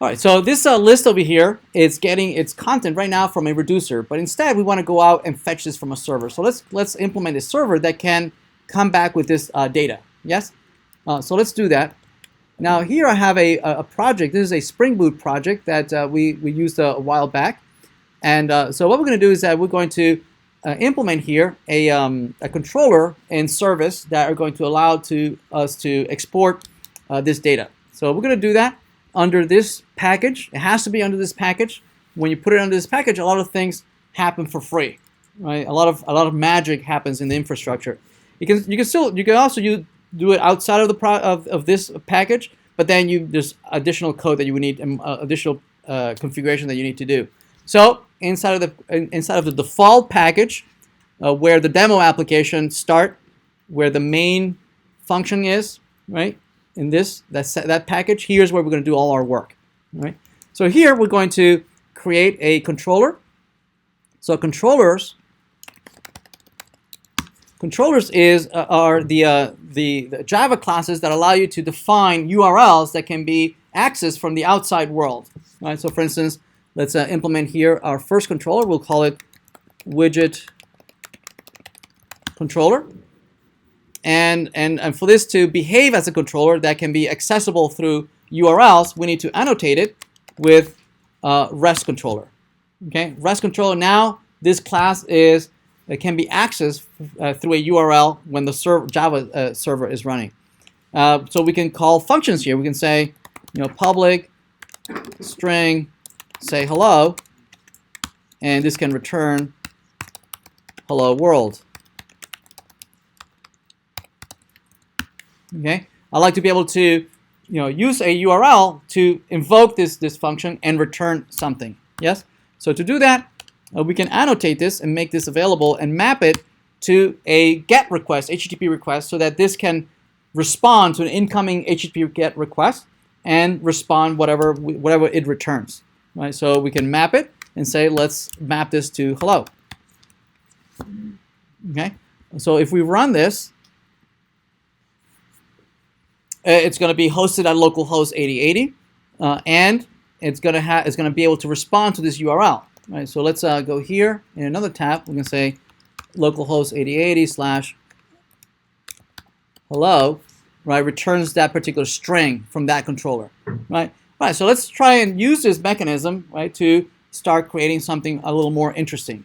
All right, so this list over here is getting its content right now from a reducer, but instead we want to go out and fetch this from a server. So let's implement a server that can come back with this data. Yes. So let's do that. Now here I have a project. This is a Spring Boot project that we used a while back, and so what we're going to do is that we're going to implement here a controller and service that are going to allow us to export this data. So we're going to do that under this package. It has to be under this package. When you put it under this package, a lot of things happen for free, right? A lot of magic happens in the infrastructure. You can also do it outside of the of this package, but then there's additional code that you would need, additional configuration that you need to do. So inside of the default package, where the demo application start, where the main function is, right? In that package, here's where we're going to do all our work, right? So here we're going to create a controller. So controllers are the Java classes that allow you to define URLs that can be accessed from the outside world, right? So for instance, let's implement here our first controller. We'll call it widget controller. And for this to behave as a controller that can be accessible through URLs, we need to annotate it with REST controller. Okay, REST controller. Now this class can be accessed through a URL when the Java server is running. So we can call functions here. We can say, public string, say hello, and this can return hello world. Okay, I like to be able to, use a URL to invoke this function and return something. Yes. So to do that, we can annotate this and make this available and map it to a GET request, HTTP request, so that this can respond to an incoming HTTP GET request and respond whatever it returns. Right. So we can map it and say, let's map this to hello. Okay. So if we run this, it's going to be hosted at localhost 8080, and it's going to be able to respond to this URL. Right. So let's go here in another tab. We're going to say localhost 8080 / hello. Right. Returns that particular string from that controller. Right. Right. So let's try and use this mechanism, right, to start creating something a little more interesting.